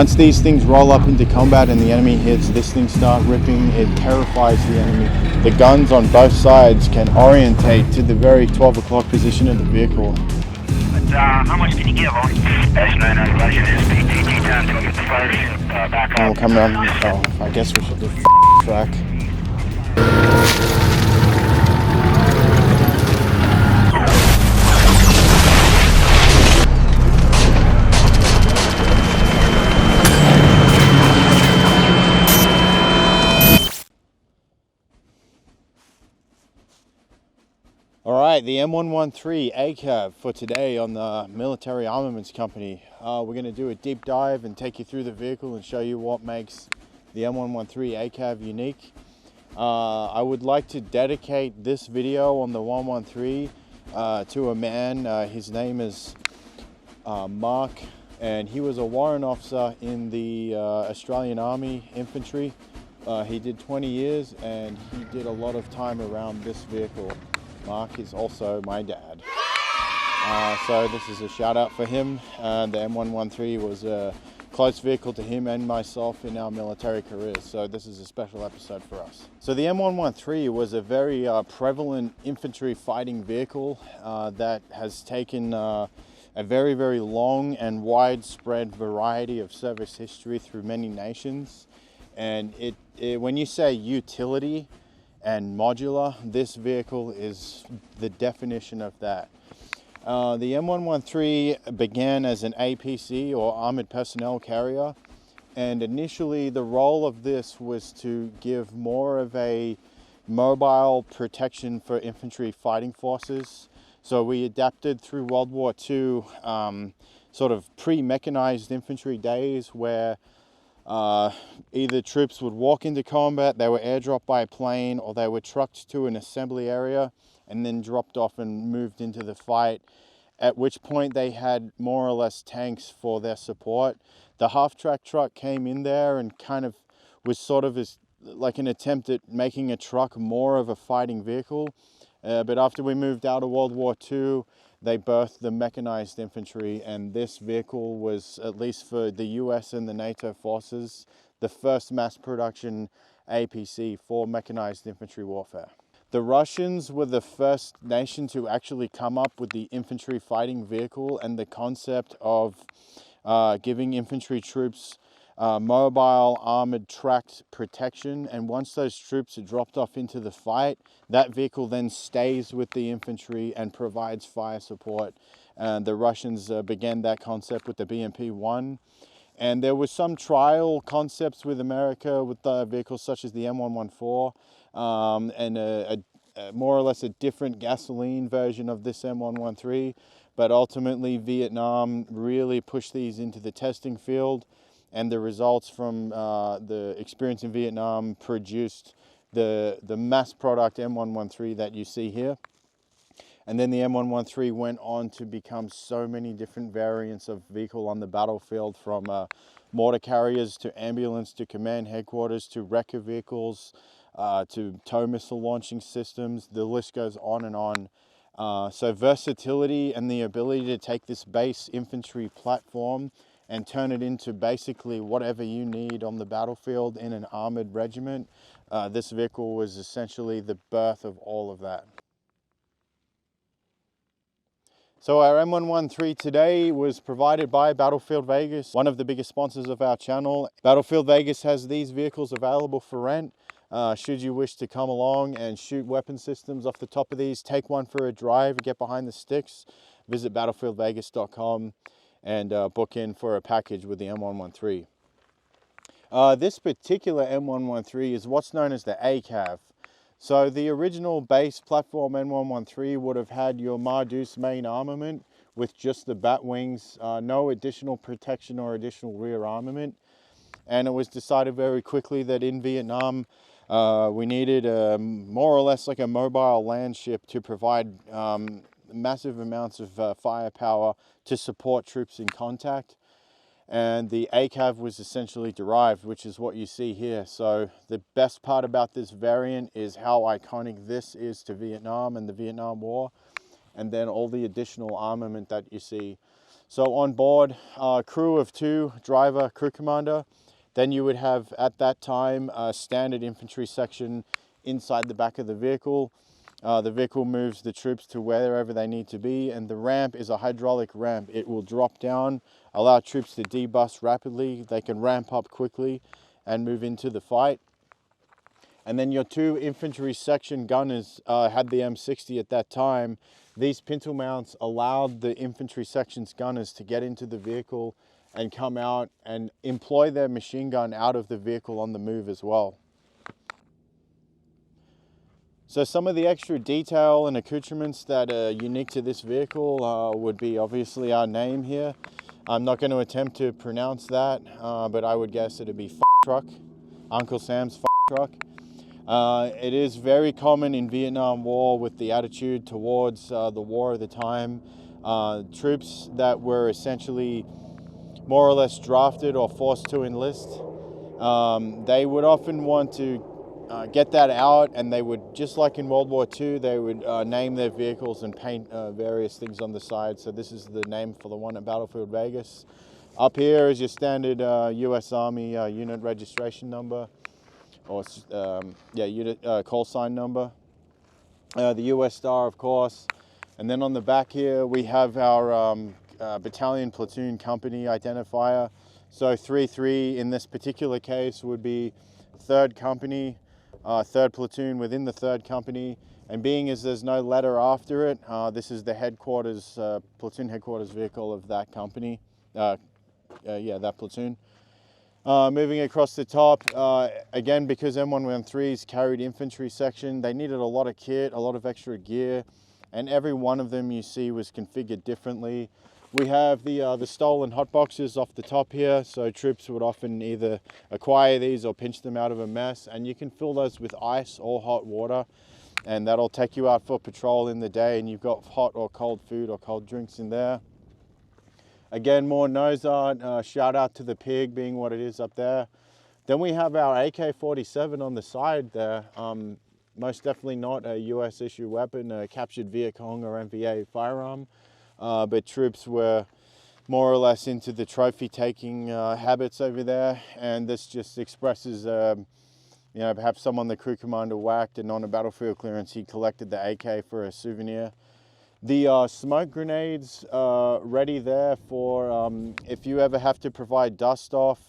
Once these things roll up into combat and the enemy hits, this thing starts ripping, it terrifies the enemy. The guns on both sides can orientate to the very 12 o'clock position of the vehicle. How much can you give on? S9 advision is PTT time to get the first back And up. we'll come down, oh, I guess we should do track. Alright, the M113 ACAV for today on the Military Armaments Company. We're going to do a deep dive and take you through the vehicle and show you what makes the M113 ACAV unique. I would like to dedicate this video on the 113 to a man. His name is Mark, and he was a warrant officer in the Australian Army Infantry. He did 20 years and he did a lot of time around this vehicle. Mark is also my dad. So this is a shout out for him. The M113 was a close vehicle to him and myself in our military careers. So this is a special episode for us. So the M113 was a very prevalent infantry fighting vehicle that has taken a very, very long and widespread variety of service history through many nations. And when you say utility and modular, this vehicle is the definition of that. The M113 began as an APC or armored personnel carrier, and initially the role of this was to give more of a mobile protection for infantry fighting forces. So we adapted through World War II sort of pre-mechanized infantry days where either troops would walk into combat, they were airdropped by a plane, or they were trucked to an assembly area and then dropped off and moved into the fight, at which point they had more or less tanks for their support. The half-track truck came in there and kind of was sort of like an attempt at making a truck more of a fighting vehicle. But after we moved out of World War II, they birthed the mechanized infantry, and this vehicle was, at least for the US and the NATO forces, the first mass production APC for mechanized infantry warfare. The Russians were the first nation to actually come up with the infantry fighting vehicle and the concept of giving infantry troops mobile armored tracked protection, and once those troops are dropped off into the fight, that vehicle then stays with the infantry and provides fire support. The Russians began that concept with the BMP-1, and there was some trial concepts with America with vehicles such as the M114 and more or less a different gasoline version of this M113, but ultimately Vietnam really pushed these into the testing field, and the results from the experience in Vietnam produced the mass product M113 that you see here. And then the M113 went on to become so many different variants of vehicle on the battlefield, from mortar carriers to ambulance to command headquarters to wrecker vehicles to tow missile launching systems. The list goes on and on. So versatility and the ability to take this base infantry platform and turn it into basically whatever you need on the battlefield in an armored regiment. This vehicle was essentially the birth of all of that. So our M113 today was provided by Battlefield Vegas, one of the biggest sponsors of our channel. Battlefield Vegas has these vehicles available for rent. Should you wish to come along and shoot weapon systems off the top of these, take one for a drive, get behind the sticks, visit battlefieldvegas.com and book in for a package with the M113. This particular M113 is what's known as the ACAV. So the original base platform M113 would have had your Mardus main armament with just the bat wings, no additional protection or additional rear armament. And it was decided very quickly that in Vietnam, we needed more or less like a mobile land ship to provide massive amounts of firepower to support troops in contact. And the ACAV was essentially derived, which is what you see here. So the best part about this variant is how iconic this is to Vietnam and the Vietnam War, and then all the additional armament that you see. So on board, crew of 2, driver, crew commander. Then you would have, at that time, a standard infantry section inside the back of the vehicle. The vehicle moves the troops to wherever they need to be, and the ramp is a hydraulic ramp. It will drop down, allow troops to debus rapidly. They can ramp up quickly and move into the fight. And then your 2 infantry section gunners had the M60 at that time. These pintle mounts allowed the infantry section's gunners to get into the vehicle and come out and employ their machine gun out of the vehicle on the move as well. So some of the extra detail and accoutrements that are unique to this vehicle would be obviously our name here. I'm not going to attempt to pronounce that, but I would guess it'd be F truck, Uncle Sam's F truck. It is very common in Vietnam War with the attitude towards the war of the time. Troops that were essentially more or less drafted or forced to enlist, they would often want to get that out, and they would, just like in World War II, they would name their vehicles and paint various things on the side. So this is the name for the one at Battlefield Vegas. Up here is your standard US Army unit registration number, or unit call sign number. The US Star, of course. And then on the back here, we have our battalion, platoon, company identifier. So 3-3 in this particular case would be 3rd Company, 3rd Platoon within the 3rd Company. And being as there's no letter after it, this is the headquarters, platoon headquarters vehicle of that company. That platoon. Moving across the top, again, because M113s carried infantry section, they needed a lot of kit, a lot of extra gear, and every one of them you see was configured differently. We have the stolen hot boxes off the top here, so troops would often either acquire these or pinch them out of a mess, and you can fill those with ice or hot water, and that'll take you out for patrol in the day, and you've got hot or cold food or cold drinks in there. Again, more nose art, shout out to the pig being what it is up there. Then we have our AK-47 on the side there. Most definitely not a US issue weapon, a captured Viet Cong or MVA firearm. But troops were more or less into the trophy taking habits over there, and this just expresses, perhaps someone the crew commander whacked, and on a battlefield clearance he collected the AK for a souvenir. The smoke grenades ready there for if you ever have to provide dust off,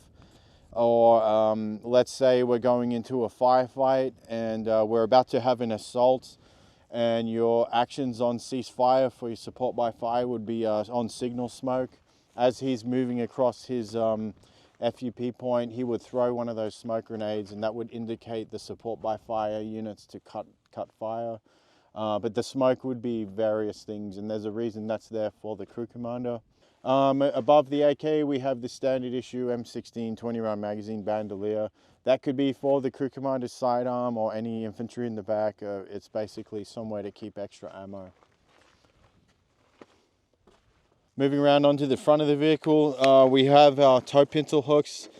or let's say we're going into a firefight and we're about to have an assault, and your actions on ceasefire for your support by fire would be on signal smoke. As he's moving across his FUP point, he would throw one of those smoke grenades, and that would indicate the support by fire units to cut fire. But the smoke would be various things, and there's a reason that's there for the crew commander. Above the AK, we have the standard issue M16 20-round magazine bandolier. That could be for the crew commander's sidearm or any infantry in the back. It's basically somewhere to keep extra ammo. Moving around onto the front of the vehicle, we have our tow pintle hooks.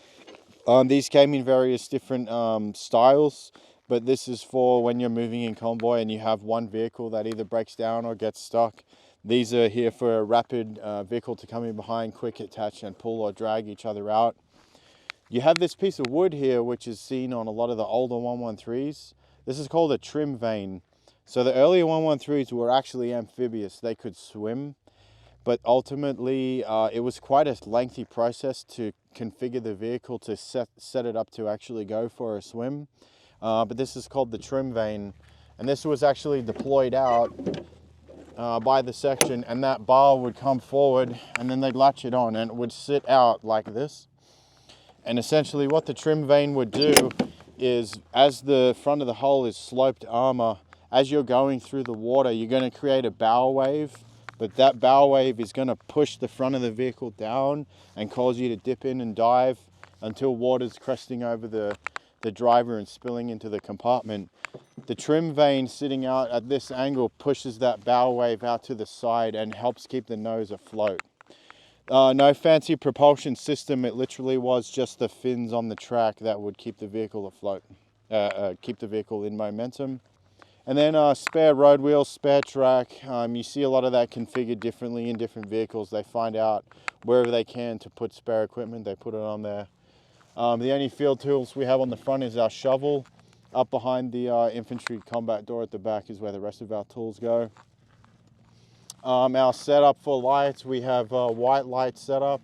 These came in various different styles, but this is for when you're moving in convoy and you have one vehicle that either breaks down or gets stuck. These are here for a rapid vehicle to come in behind, quick attach and pull or drag each other out. You have this piece of wood here, which is seen on a lot of the older 113s. This is called a trim vane. So the earlier 113s were actually amphibious. They could swim, but ultimately it was quite a lengthy process to configure the vehicle to set it up to actually go for a swim. But this is called the trim vane, and this was actually deployed out by the section, and that bar would come forward and then they'd latch it on and it would sit out like this. And essentially what the trim vane would do is, as the front of the hull is sloped armor, as you're going through the water, you're going to create a bow wave, but that bow wave is going to push the front of the vehicle down and cause you to dip in and dive until water's cresting over the driver and spilling into the compartment. The trim vane sitting out at this angle pushes that bow wave out to the side and helps keep the nose afloat. No fancy propulsion system, it literally was just the fins on the track that would keep the vehicle afloat, keep the vehicle in momentum. And then spare road wheels, spare track. You see a lot of that configured differently in different vehicles. They find out wherever they can to put spare equipment, they put it on there. The only field tools we have on the front is our shovel. Up behind the infantry combat door at the back is where the rest of our tools go. Our setup for lights, we have white light setup.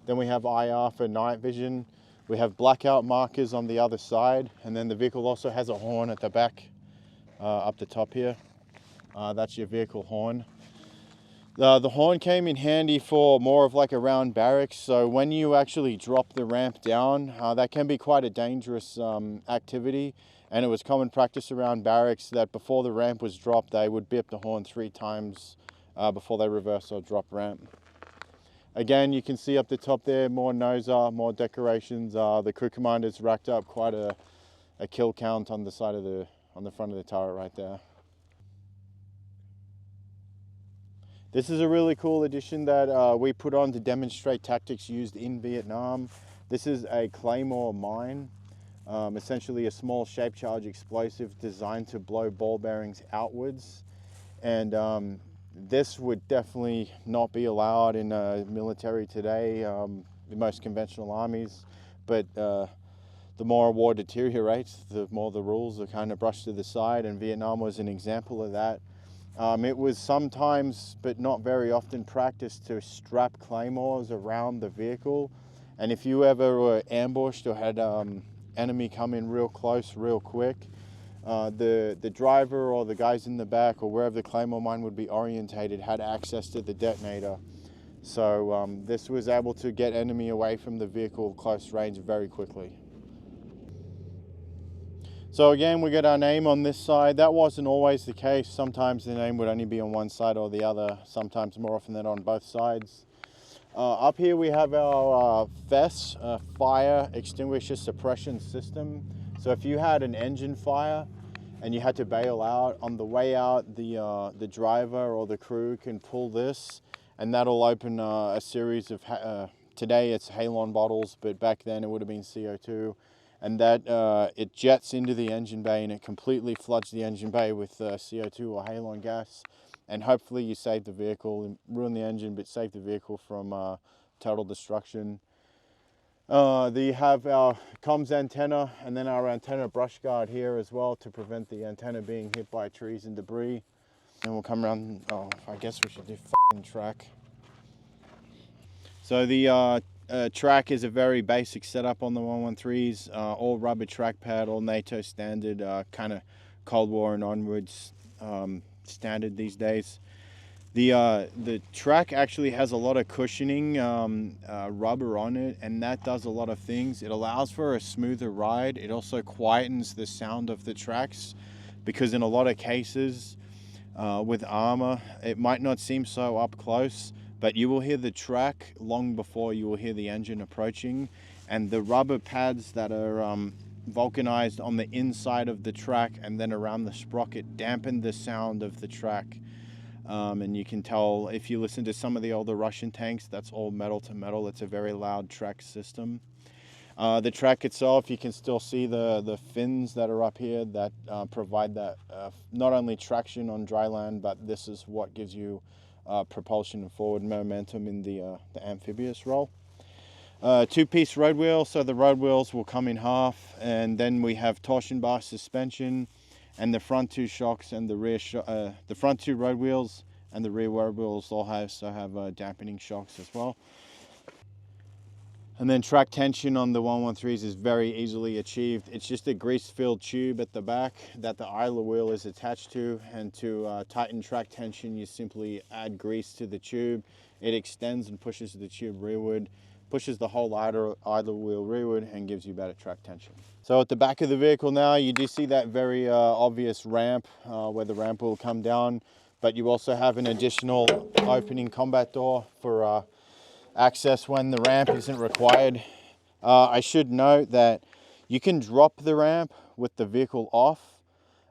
Then we have IR for night vision. We have blackout markers on the other side. And then the vehicle also has a horn at the back, up the top here. That's your vehicle horn. The horn came in handy for more of like around barracks. So when you actually drop the ramp down, that can be quite a dangerous activity. And it was common practice around barracks that before the ramp was dropped, they would bip the horn 3 times before they reverse or drop ramp. Again, you can see up the top there, more noser, more decorations. The crew commander's racked up quite a kill count on the side of on the front of the turret right there. This is a really cool addition that we put on to demonstrate tactics used in Vietnam. This is a Claymore mine, essentially a small shape charge explosive designed to blow ball bearings outwards. And this would definitely not be allowed in military today, in most conventional armies. But the more a war deteriorates, the more the rules are kind of brushed to the side, and Vietnam was an example of that. It was sometimes, but not very often, practiced to strap claymores around the vehicle. And if you ever were ambushed or had enemy come in real close, real quick, the driver or the guys in the back or wherever the claymore mine would be orientated had access to the detonator. So this was able to get enemy away from the vehicle close range very quickly. So again, we get our name on this side. That wasn't always the case. Sometimes the name would only be on one side or the other, sometimes more often than on both sides. Up here we have our FES, Fire Extinguisher Suppression System. So if you had an engine fire and you had to bail out, on the way out, the driver or the crew can pull this, and that'll open a series of, today it's halon bottles, but back then it would have been CO2. And that it jets into the engine bay and it completely floods the engine bay with CO2 or halon gas. And hopefully you save the vehicle, ruin the engine, but save the vehicle from total destruction. You have our comms antenna and then our antenna brush guard here as well to prevent the antenna being hit by trees and debris. And we'll come around, I guess we should do f***ing track. So the track is a very basic setup on the 113s, all rubber track pad, all NATO standard, kind of Cold War and onwards standard these days. The track actually has a lot of cushioning rubber on it, and that does a lot of things. It allows for a smoother ride. It also quietens the sound of the tracks, because in a lot of cases with armor, it might not seem so up close, but you will hear the track long before you will hear the engine approaching. And the rubber pads that are vulcanized on the inside of the track and then around the sprocket dampen the sound of the track. And you can tell if you listen to some of the older Russian tanks, that's all metal to metal. It's a very loud track system. The track itself, you can still see the fins that are up here that provide that not only traction on dry land, but this is what gives you propulsion and forward momentum in the amphibious role. Two-piece road wheel, so the road wheels will come in half, and then we have torsion bar suspension, and the front 2 shocks and the rear the front 2 road wheels and the rear road wheels also have dampening shocks as well. And then track tension on the 113s is very easily achieved. It's just a grease-filled tube at the back that the idler wheel is attached to, and to tighten track tension, you simply add grease to the tube. It extends and pushes the tube rearward, pushes the whole idler wheel rearward, and gives you better track tension. So at the back of the vehicle now, you do see that very obvious ramp where the ramp will come down, but you also have an additional opening combat door for access when the ramp isn't required. I should note that you can drop the ramp with the vehicle off,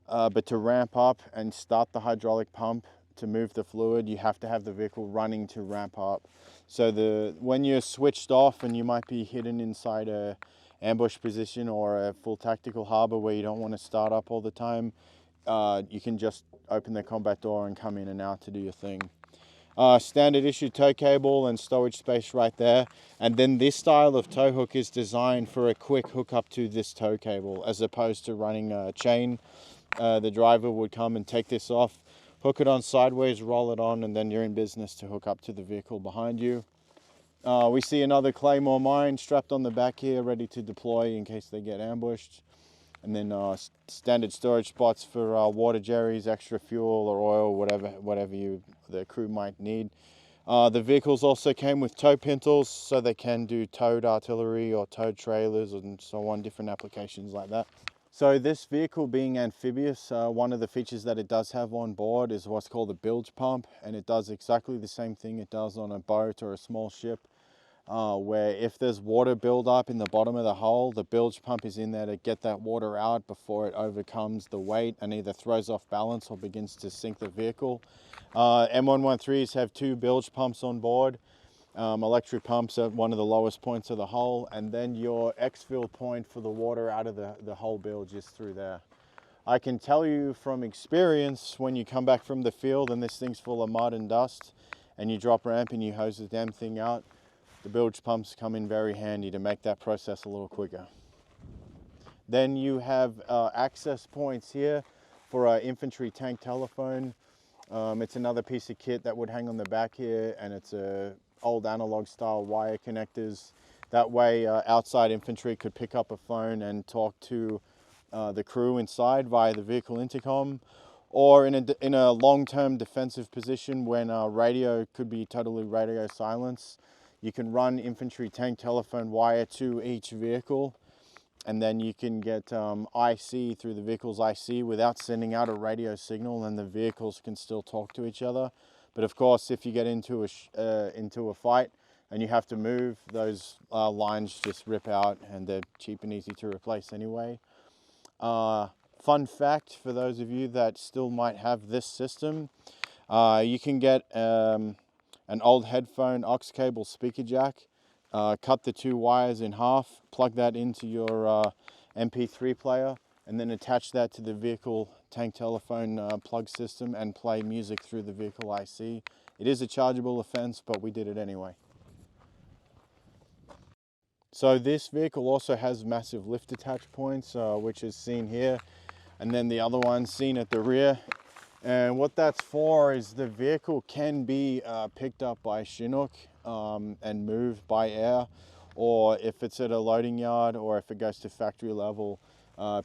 but to ramp up and start the hydraulic pump to move the fluid, you have to have the vehicle running to ramp up. So when you're switched off and you might be hidden inside a ambush position or a full tactical harbor where you don't want to start up all the time, you can just open the combat door and come in and out to do your thing. Standard issue tow cable and storage space right there. And then this style of tow hook is designed for a quick hookup to this tow cable, as opposed to running a chain. The driver would come and take this off, hook it on sideways, roll it on, and then you're in business to hook up to the vehicle behind you. We see another Claymore mine strapped on the back here, ready to deploy in case they get ambushed. And then standard storage spots for water jerrys, extra fuel or oil, whatever the crew might need. The vehicles also came with tow pintles, so they can do towed artillery or towed trailers and so on, different applications like that. So this vehicle being amphibious, one of the features that it does have on board is what's called a bilge pump, and it does exactly the same thing it does on a boat or a small ship. Where if there's water buildup in the bottom of the hull, the bilge pump is in there to get that water out before it overcomes the weight and either throws off balance or begins to sink the vehicle. M113s have 2 bilge pumps on board, electric pumps at one of the lowest points of the hull, and then your exfil point for the water out of the hull bilge is through there. I can tell you from experience, when you come back from the field and this thing's full of mud and dust and you drop ramp and you hose the damn thing out, the bilge pumps come in very handy to make that process a little quicker. Then you have access points here for our infantry tank telephone. It's another piece of kit that would hang on the back here, and it's old analog style wire connectors. That way outside infantry could pick up a phone and talk to the crew inside via the vehicle intercom, or in a long-term defensive position when radio could be totally radio silence. You can run infantry tank telephone wire to each vehicle, and then you can get IC through the vehicle's IC without sending out a radio signal, and the vehicles can still talk to each other. But of course, if you get into a fight and you have to move, those lines just rip out, and they're cheap and easy to replace anyway. Fun fact for those of you that still might have this system, you can get an old headphone aux cable speaker jack, cut the 2 wires in half, plug that into your MP3 player, and then attach that to the vehicle tank telephone plug system and play music through the vehicle IC. It is a chargeable offense, but we did it anyway. So this vehicle also has massive lift attach points, which is seen here, and then the other one seen at the rear. And what that's for is the vehicle can be picked up by Chinook and moved by air, or if it's at a loading yard or if it goes to factory level,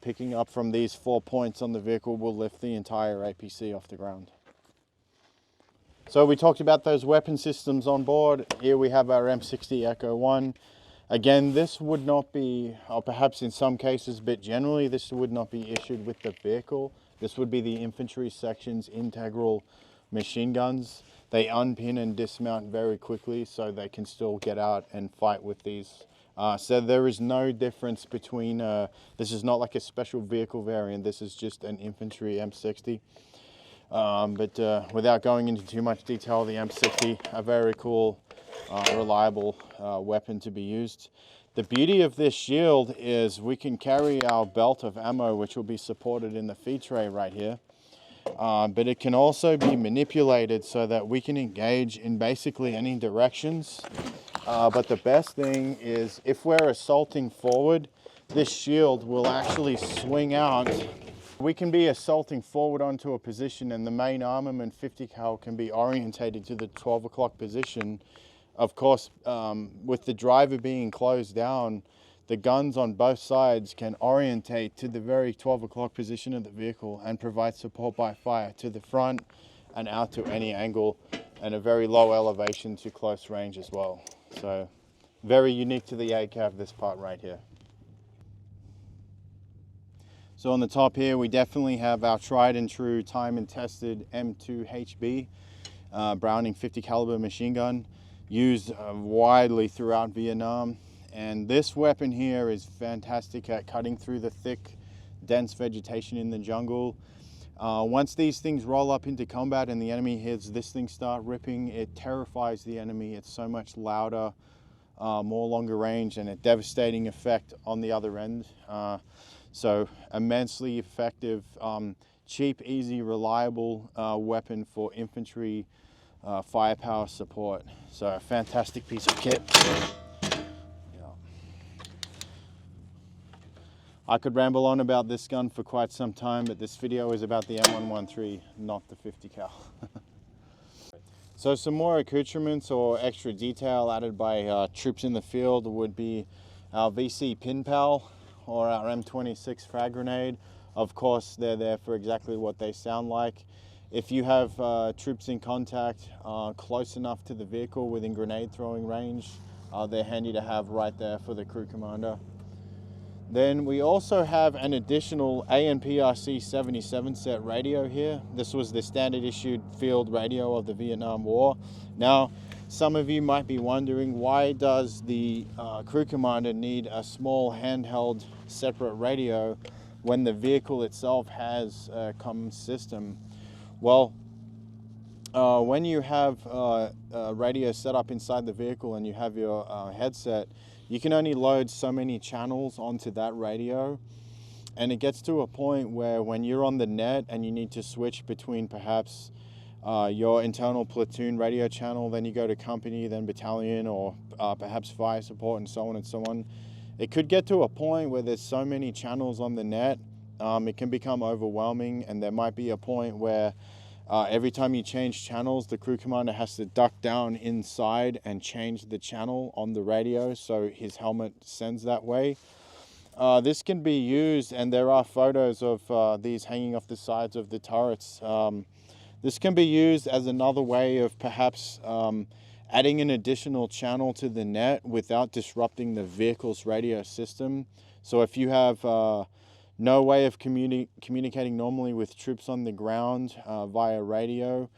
picking up from these 4 points on the vehicle will lift the entire APC off the ground. So we talked about those weapon systems on board. Here we have our M60 Echo 1. Again, this would not be, or perhaps in some cases, but generally this would not be issued with the vehicle. This would be the infantry section's integral machine guns. They unpin and dismount very quickly, so they can still get out and fight with these. So there is no difference between, this is not like a special vehicle variant, this is just an infantry M60. But without going into too much detail, the M60, a very cool, reliable weapon to be used. The beauty of this shield is we can carry our belt of ammo, which will be supported in the feed tray right here. But it can also be manipulated so that we can engage in basically any directions. But the best thing is if we're assaulting forward, this shield will actually swing out. We can be assaulting forward onto a position, and the main armament 50 cal can be orientated to the 12 o'clock position. Of course, with the driver being closed down, the guns on both sides can orientate to the very 12 o'clock position of the vehicle and provide support by fire to the front and out to any angle, and a very low elevation to close range as well. So very unique to the ACAV, this part right here. So on the top here, we definitely have our tried and true, time and tested M2 HB, Browning 50 caliber machine gun, used widely throughout Vietnam. And this weapon here is fantastic at cutting through the thick, dense vegetation in the jungle. Once these things roll up into combat and the enemy hears this thing start ripping, it terrifies the enemy. It's so much louder, more longer range, and a devastating effect on the other end. So immensely effective. cheap, easy, reliable weapon for infantry firepower support. So a fantastic piece of kit. I could ramble on about this gun for quite some time, but this video is about the M113, not the 50 cal. So some more accoutrements or extra detail added by troops in the field would be our VC pin pal or our M26 frag grenade. Of course, they're there for exactly what they sound like. If you have troops in contact close enough to the vehicle within grenade throwing range, they're handy to have right there for the crew commander. Then we also have an additional ANPRC 77 set radio here. This was the standard issued field radio of the Vietnam War. Now, some of you might be wondering, why does the crew commander need a small handheld separate radio when the vehicle itself has a common system? Well, when you have a radio set up inside the vehicle and you have your headset, you can only load so many channels onto that radio, and it gets to a point where when you're on the net and you need to switch between perhaps your internal platoon radio channel, then you go to company, then battalion, or perhaps fire support, and so on and so on. It could get to a point where there's so many channels on the net, it can become overwhelming, and there might be a point where every time you change channels, the crew commander has to duck down inside and change the channel on the radio so his helmet sends that way. This can be used, and there are photos of these hanging off the sides of the turrets. This can be used as another way of perhaps adding an additional channel to the net without disrupting the vehicle's radio system. So if you have no way of communicating normally with troops on the ground via radio,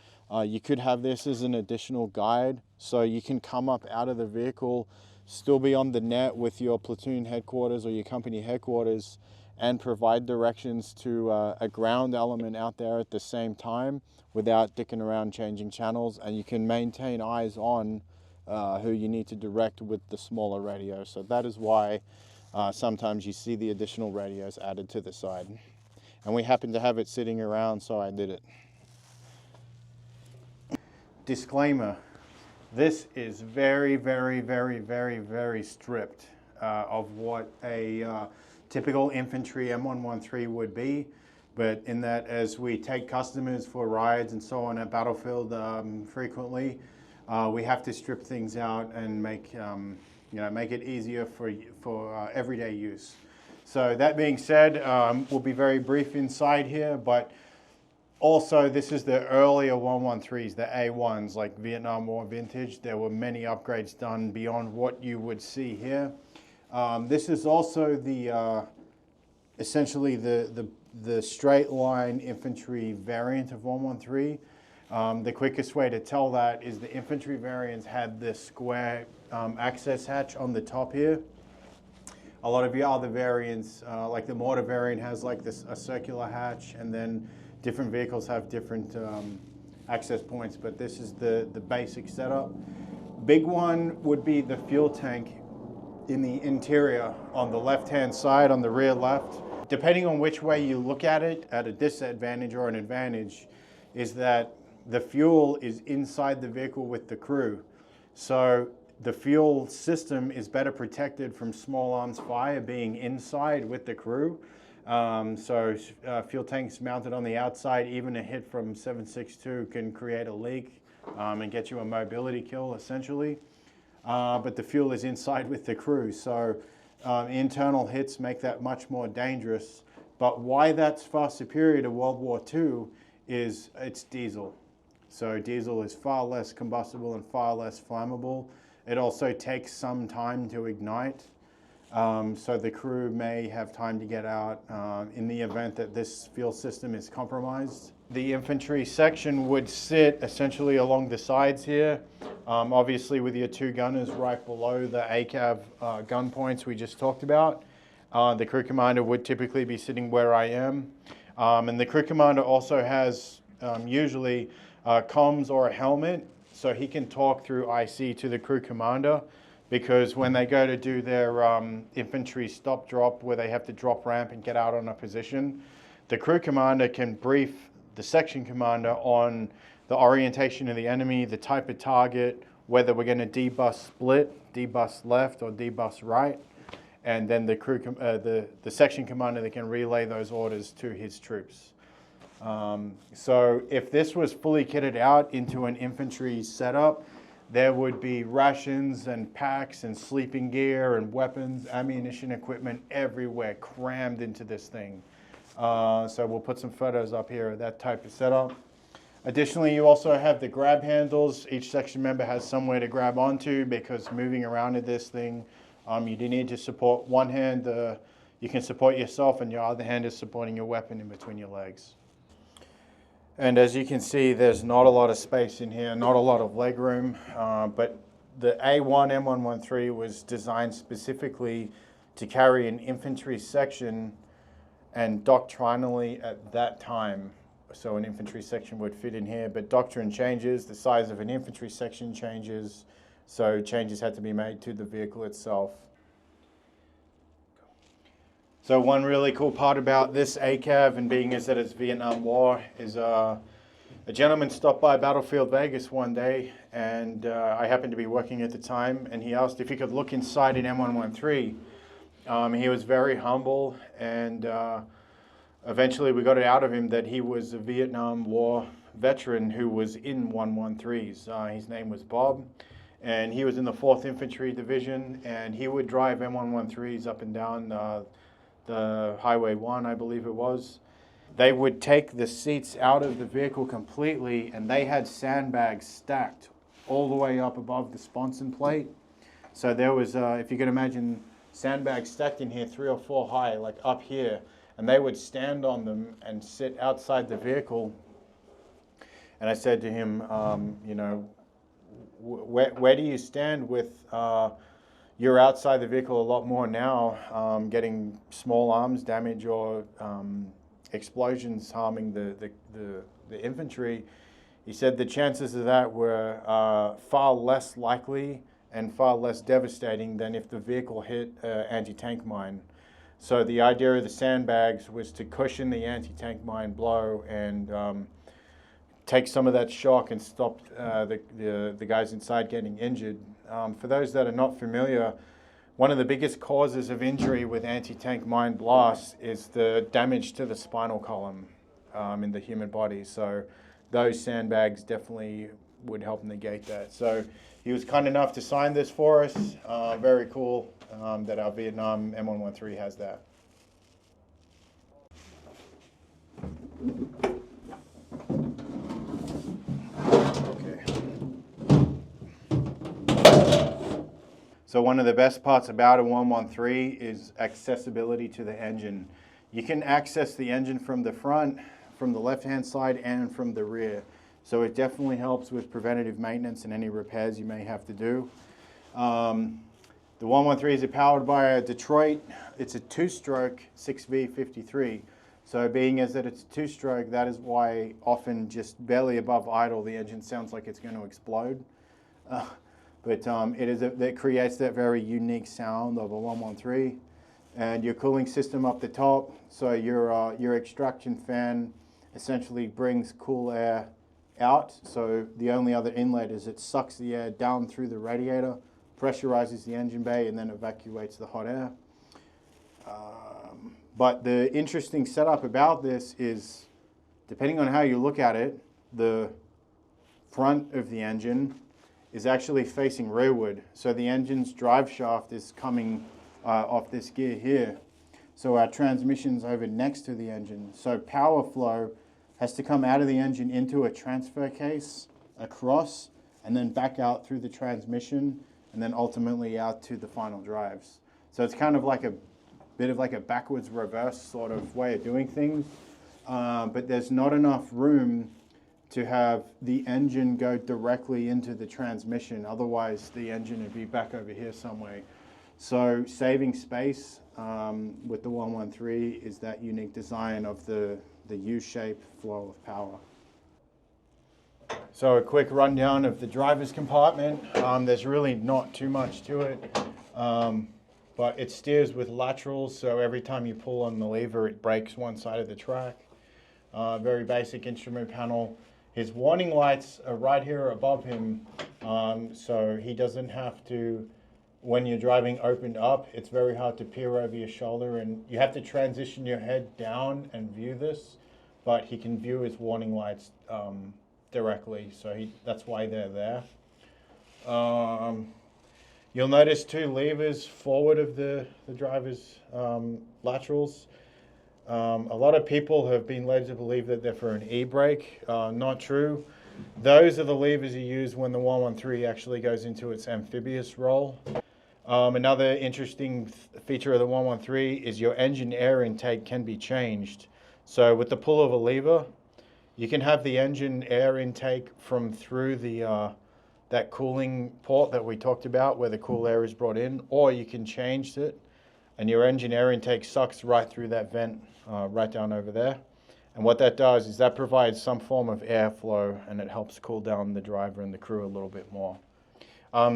you could have this as an additional guide, so you can come up out of the vehicle, still be on the net with your platoon headquarters or your company headquarters, and provide directions to a ground element out there at the same time without dicking around changing channels, and you can maintain eyes on who you need to direct with the smaller radio. So that is why sometimes you see the additional radios added to the side. And we happen to have it sitting around, so I did it. Disclaimer, this is very, very, very, very, very stripped of what a typical infantry M113 would be. But in that, as we take customers for rides and so on at battlefield frequently, we have to strip things out and make make it easier for everyday use. So that being said, we'll be very brief inside here, but also this is the earlier 113s, the A1s, like Vietnam War vintage. There were many upgrades done beyond what you would see here. This is also the essentially the straight line infantry variant of 113. The quickest way to tell that is the infantry variants had this square access hatch on the top here. A lot of the other variants, like the mortar variant, has like a circular hatch, and then different vehicles have different access points, but this is the basic setup. Big one would be the fuel tank in the interior on the left-hand side, on the rear left. Depending on which way you look at it, at a disadvantage or an advantage, is that the fuel is inside the vehicle with the crew. So the fuel system is better protected from small arms fire being inside with the crew. Fuel tanks mounted on the outside, even a hit from 7.62 can create a leak and get you a mobility kill essentially. But the fuel is inside with the crew. So internal hits make that much more dangerous. But why that's far superior to World War II is it's diesel. So diesel is far less combustible and far less flammable. It also takes some time to ignite. So the crew may have time to get out in the event that this fuel system is compromised. The infantry section would sit essentially along the sides here, obviously with your two gunners right below the ACAV gun points we just talked about. The crew commander would typically be sitting where I am. And the crew commander also has usually comms or a helmet, so he can talk through IC to the crew commander, because when they go to do their infantry stop drop where they have to drop ramp and get out on a position, the crew commander can brief the section commander on the orientation of the enemy, the type of target, whether we're going to debus split, debus left, or debus right, and then the section commander that can relay those orders to his troops. So if this was fully kitted out into an infantry setup, there would be rations and packs and sleeping gear and weapons, ammunition, equipment everywhere crammed into this thing. So we'll put some photos up here of that type of setup. Additionally, you also have the grab handles. Each section member has somewhere to grab onto, because moving around in this thing, you do need to support one hand. You can support yourself, and your other hand is supporting your weapon in between your legs. And as you can see, there's not a lot of space in here, not a lot of leg room, but the A1 M113 was designed specifically to carry an infantry section, and doctrinally at that time, so an infantry section would fit in here, but doctrine changes, the size of an infantry section changes, so changes had to be made to the vehicle itself. So one really cool part about this ACAV, and being as that it's Vietnam War, is a gentleman stopped by Battlefield Vegas one day, and I happened to be working at the time, and he asked if he could look inside an M113. He was very humble, and eventually we got it out of him that he was a Vietnam War veteran who was in 113s. His name was Bob, and he was in the 4th Infantry Division, and he would drive M113s up and down the Highway 1, I believe it was. They would take the seats out of the vehicle completely, and they had sandbags stacked all the way up above the sponson plate. So there was, if you can imagine, sandbags stacked in here 3 or 4 high, like up here, and they would stand on them and sit outside the vehicle. And I said to him, you know, where do you stand with, you're outside the vehicle a lot more now, getting small arms damage or explosions harming the infantry. He said the chances of that were far less likely and far less devastating than if the vehicle hit an anti-tank mine. So the idea of the sandbags was to cushion the anti-tank mine blow and take some of that shock and stop the guys inside getting injured. For those that are not familiar, one of the biggest causes of injury with anti-tank mine blasts is the damage to the spinal column in the human body. So those sandbags definitely would help negate that. So he was kind enough to sign this for us. Very cool that our Vietnam M113 has that. So one of the best parts about a 113 is accessibility to the engine. You can access the engine from the front, from the left-hand side, and from the rear. So it definitely helps with preventative maintenance and any repairs you may have to do. The 113s are powered by a Detroit. It's a 2-stroke 6V53. So being as that it's a 2-stroke, that is why often just barely above idle, the engine sounds like it's going to explode. But it creates that very unique sound of a 113. And your cooling system up the top, so your extraction fan essentially brings cool air out. So the only other inlet is it sucks the air down through the radiator, pressurizes the engine bay, and then evacuates the hot air. But the interesting setup about this is, depending on how you look at it, the front of the engine is actually facing rearward. So the engine's drive shaft is coming off this gear here. So our transmission's over next to the engine. So power flow has to come out of the engine into a transfer case, across, and then back out through the transmission, and then ultimately out to the final drives. So it's kind of like a bit of like a backwards reverse sort of way of doing things. But there's not enough room to have the engine go directly into the transmission. Otherwise, the engine would be back over here somewhere. So saving space with the 113 is that unique design of the U-shaped flow of power. So a quick rundown of the driver's compartment. There's really not too much to it. but it steers with laterals, so every time you pull on the lever, it brakes one side of the track. Very basic instrument panel. His warning lights are right here above him, so he doesn't have to, when you're driving opened up, it's very hard to peer over your shoulder, and you have to transition your head down and view this, but he can view his warning lights directly, so that's why they're there. You'll notice two levers forward of the driver's laterals. A lot of people have been led to believe that they're for an e-brake. Not true. Those are the levers you use when the 113 actually goes into its amphibious role. Another interesting feature of the 113 is your engine air intake can be changed. So with the pull of a lever, you can have the engine air intake from through the that cooling port that we talked about where the cool air is brought in, or you can change it and your engine air intake sucks right through that vent right down over there. And what that does is that provides some form of airflow, and it helps cool down the driver and the crew a little bit more.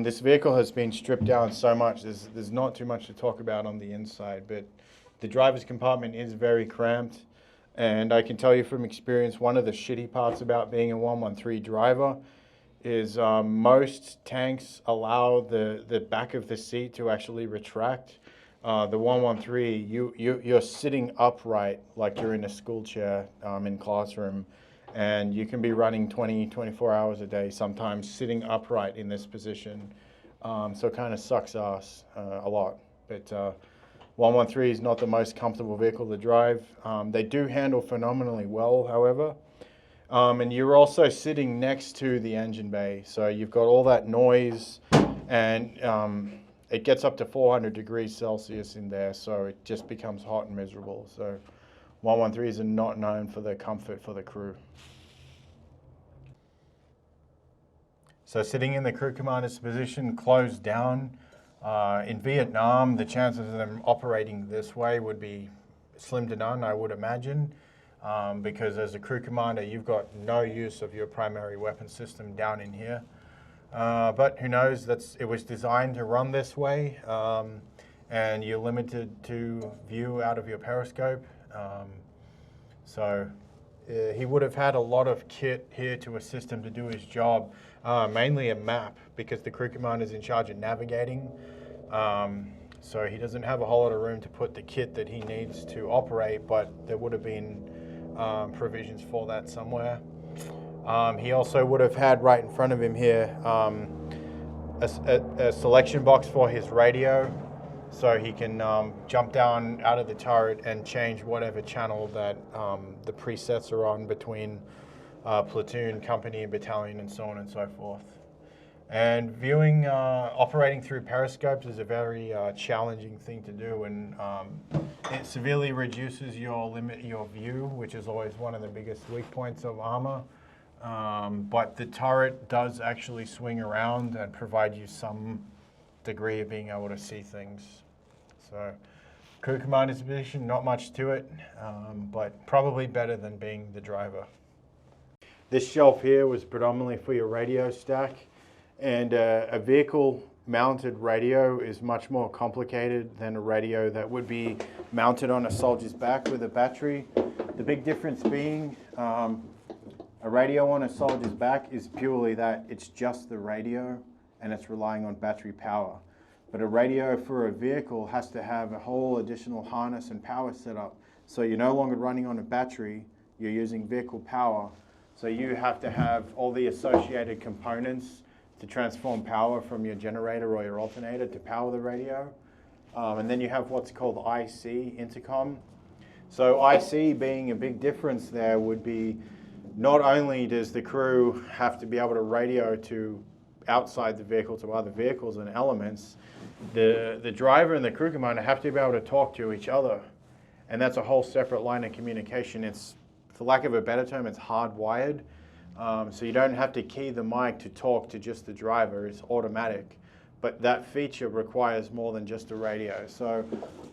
This vehicle has been stripped down so much, there's not too much to talk about on the inside, but the driver's compartment is very cramped. And I can tell you from experience, one of the shitty parts about being a 113 driver is most tanks allow the back of the seat to actually retract. The 113, you're sitting upright like you're in a school chair in classroom, and you can be running 24 hours a day, sometimes sitting upright in this position. So it kind of sucks ass a lot. But 113 is not the most comfortable vehicle to drive. They do handle phenomenally well, however. And you're also sitting next to the engine bay, so you've got all that noise, and it gets up to 400 degrees Celsius in there, so it just becomes hot and miserable. So 113s are not known for their comfort for the crew. So sitting in the crew commander's position, closed down. In Vietnam, the chances of them operating this way would be slim to none, I would imagine. Because as a crew commander, you've got no use of your primary weapon system down in here. But who knows, it was designed to run this way, and you're limited to view out of your periscope. So he would have had a lot of kit here to assist him to do his job, mainly a map, because the crew commander is in charge of navigating. So he doesn't have a whole lot of room to put the kit that he needs to operate, but there would have been provisions for that somewhere. He also would have had right in front of him here a selection box for his radio, so he can jump down out of the turret and change whatever channel that the presets are on between platoon, company, and battalion, and so on and so forth. And viewing, operating through periscopes is a very challenging thing to do, and it severely reduces your view, which is always one of the biggest weak points of armor. But the turret does actually swing around and provide you some degree of being able to see things. So, crew commander's position, not much to it, but probably better than being the driver. This shelf here was predominantly for your radio stack. And a vehicle-mounted radio is much more complicated than a radio that would be mounted on a soldier's back with a battery. The big difference being a radio on a soldier's back is purely that it's just the radio and it's relying on battery power. But a radio for a vehicle has to have a whole additional harness and power setup. So you're no longer running on a battery, you're using vehicle power. So you have to have all the associated components to transform power from your generator or your alternator to power the radio. And then you have what's called IC, intercom. So IC being a big difference there would be, not only does the crew have to be able to radio to outside the vehicle to other vehicles and elements, the driver and the crew commander have to be able to talk to each other. And that's a whole separate line of communication. It's, for lack of a better term, it's hardwired. So you don't have to key the mic to talk to just the driver, it's automatic. But that feature requires more than just a radio. So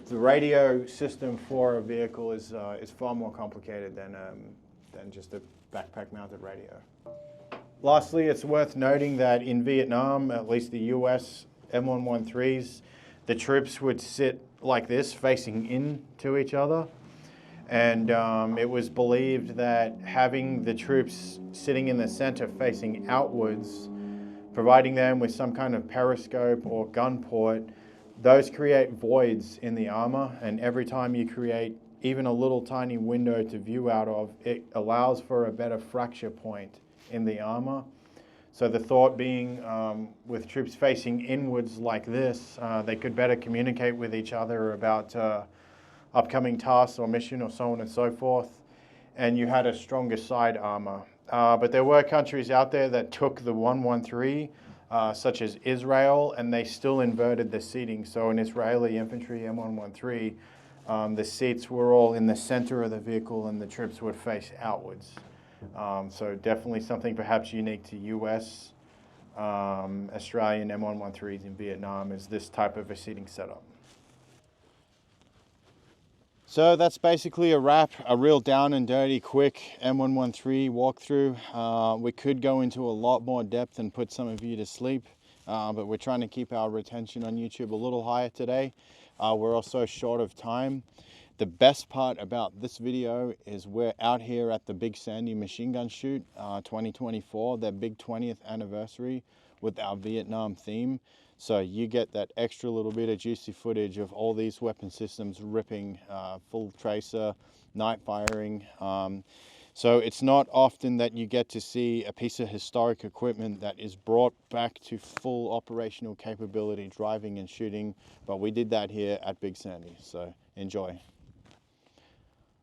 the radio system for a vehicle is far more complicated than just a backpack mounted radio. Lastly, it's worth noting that in Vietnam, at least the US M113s, the troops would sit like this, facing into each other. And it was believed that having the troops sitting in the center facing outwards, providing them with some kind of periscope or gun port, those create voids in the armor. And every time you create even a little tiny window to view out of, it allows for a better fracture point in the armor. So the thought being, with troops facing inwards like this, they could better communicate with each other about upcoming tasks or mission or so on and so forth. And you had a stronger side armor. But there were countries out there that took the 113, such as Israel, and they still inverted the seating. So in Israeli infantry M113, the seats were all in the center of the vehicle and the troops would face outwards. So definitely something perhaps unique to US, Australian M113s in Vietnam is this type of a seating setup. So that's basically a wrap, a real down and dirty, quick M113 walkthrough. We could go into a lot more depth and put some of you to sleep, but we're trying to keep our retention on YouTube a little higher today. We're also short of time. The best part about this video is we're out here at the Big Sandy Machine Gun Shoot 2024, their big 20th anniversary with our Vietnam theme. So you get that extra little bit of juicy footage of all these weapon systems ripping, full tracer, night firing. So it's not often that you get to see a piece of historic equipment that is brought back to full operational capability, driving and shooting. But we did that here at Big Sandy, so enjoy.